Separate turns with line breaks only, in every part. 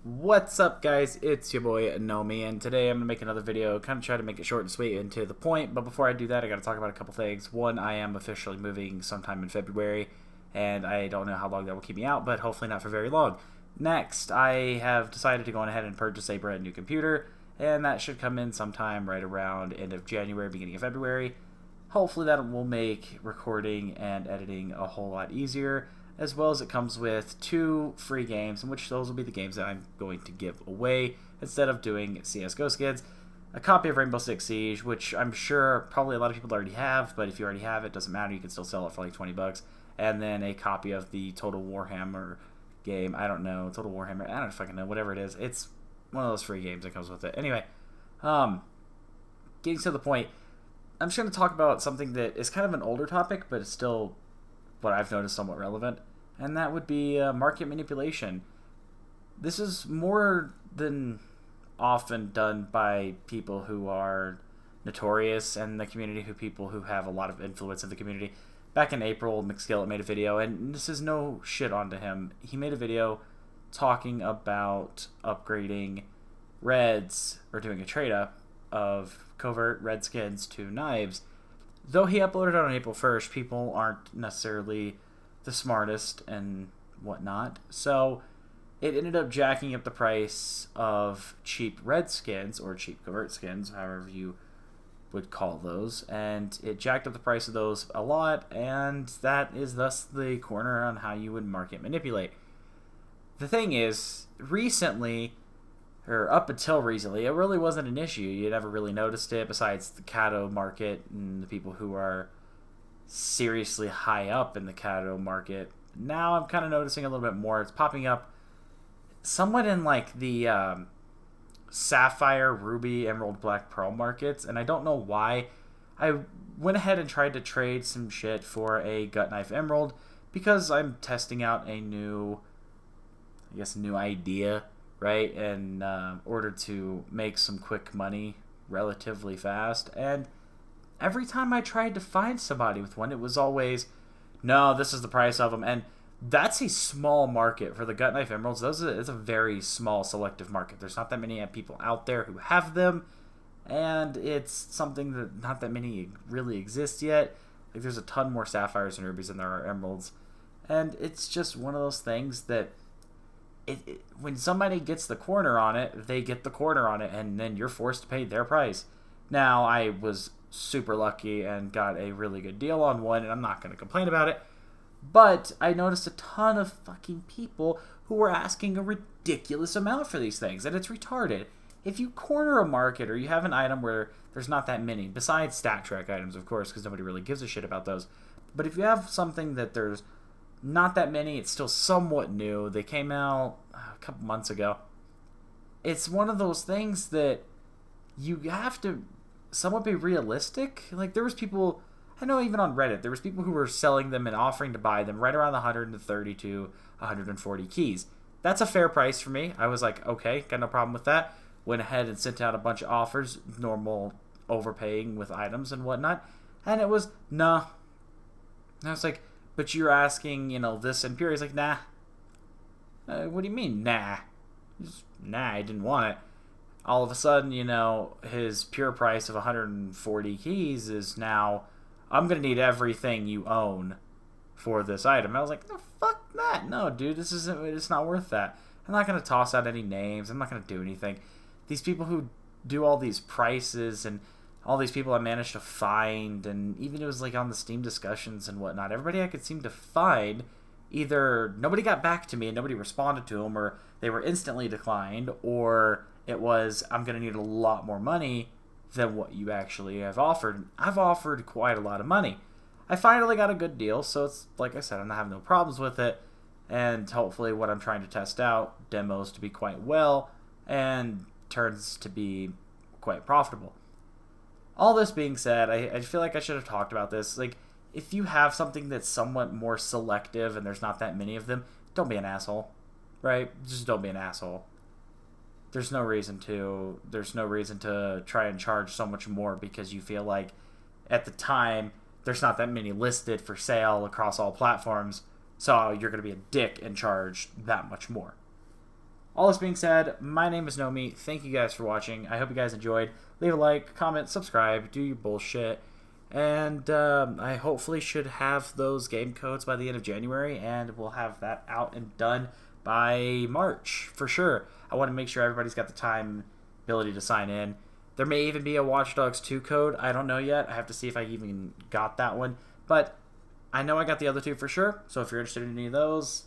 What's up, guys? It's your boy Nomi, and today I'm gonna make another video, kind of try to make it short and sweet and to the point. But before I do that, I gotta talk about a couple things. One, I am officially moving sometime in February, and I don't know how long that will keep me out, but hopefully not for very long. Next, I have decided to go ahead and purchase a brand new computer, and that should come in sometime right around end of January, beginning of February. Hopefully that will make recording and editing a whole lot easier, as well as it comes with 2 free games, in which those will be the games that I'm going to give away instead of doing CSGO skins. A copy of Rainbow Six Siege, which I'm sure probably a lot of people already have, but if you already have it, doesn't matter, you can still sell it for like 20 bucks. And then a copy of the Total Warhammer game, I don't know, Total Warhammer, I don't fucking know, whatever it is. It's one of those free games that comes with it. Anyway, getting to the point, I'm just going to talk about something that is kind of an older topic, but it's still what I've noticed somewhat relevant, and that would be market manipulation. This is more than often done by people who are notorious in the community, people who have a lot of influence in the community. Back in April, McSkillet made a video, and this is no shit onto him. He made a video talking about upgrading reds, or doing a trade-up of covert red skins to knives. Though he uploaded it on April 1st, people aren't necessarily the smartest and whatnot. So it ended up jacking up the price of cheap red skins, or cheap covert skins, however you would call those. And it jacked up the price of those a lot, and that is thus the corner on how you would market manipulate. The thing is, recently, or up until recently, it really wasn't an issue. You never really noticed it, besides the Cato market and the people who are seriously high up in the Cato market. Now I'm kind of noticing a little bit more. It's popping up somewhat in like the Sapphire, Ruby, Emerald, Black, Pearl markets, and I don't know why. I went ahead and tried to trade some shit for a Gut Knife Emerald because I'm testing out a new idea, right, in order to make some quick money relatively fast. And every time I tried to find somebody with one, it was always, no, this is the price of them. And that's a small market for the Gut Knife Emeralds. It's a very small selective market. There's not that many people out there who have them, and it's something that not that many really exist yet. Like, there's a ton more sapphires and rubies than there are emeralds, and it's just one of those things that when somebody gets the corner on it, they get the corner on it, and then you're forced to pay their price. Now, I was super lucky and got a really good deal on one, and I'm not going to complain about it, but I noticed a ton of fucking people who were asking a ridiculous amount for these things, and it's retarded. If you corner a market, or you have an item where there's not that many, besides stat track items, of course, because nobody really gives a shit about those, but if you have something that there's not that many, it's still somewhat new, they came out a couple months ago, it's one of those things that you have to somewhat be realistic. Like, there was people, I know even on Reddit, there was people who were selling them and offering to buy them right around the 130 to 140 keys. That's a fair price for me. I was like, okay, got no problem with that. Went ahead and sent out a bunch of offers, normal overpaying with items and whatnot, and it was, nah. And I was like, but you're asking, this and pure. He's like, nah. What do you mean, nah? Nah, I didn't want it. All of a sudden, his pure price of 140 keys is now, I'm going to need everything you own for this item. I was like, no, fuck that. No, dude, it's not worth that. I'm not going to toss out any names. I'm not going to do anything. These people who do all these prices, and all these people I managed to find, and even it was like on the Steam discussions and whatnot, everybody I could seem to find, either nobody got back to me and nobody responded to them, or they were instantly declined, or it was, I'm going to need a lot more money than what you actually have offered. I've offered quite a lot of money. I finally got a good deal, so it's, like I said, I'm not having no problems with it, and hopefully what I'm trying to test out demos to be quite well, and turns to be quite profitable. All this being said, I feel like I should have talked about this. Like, if you have something that's somewhat more selective and there's not that many of them, don't be an asshole, right? Just don't be an asshole. There's no reason to try and charge so much more because you feel like at the time there's not that many listed for sale across all platforms, so you're going to be a dick and charge that much more. all this being said, my name is Nomi. Thank you guys for watching. I hope you guys enjoyed. Leave a like, comment, subscribe, do your bullshit. And I hopefully should have those game codes by the end of January, and we'll have that out and done by March for sure. I want to make sure everybody's got the time, ability to sign in. There may even be a Watch Dogs 2 code. I don't know yet. I have to see if I even got that one. But I know I got the other two for sure. So if you're interested in any of those,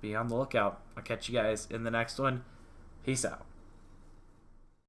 be on the lookout. I'll catch you guys in the next one. Peace out.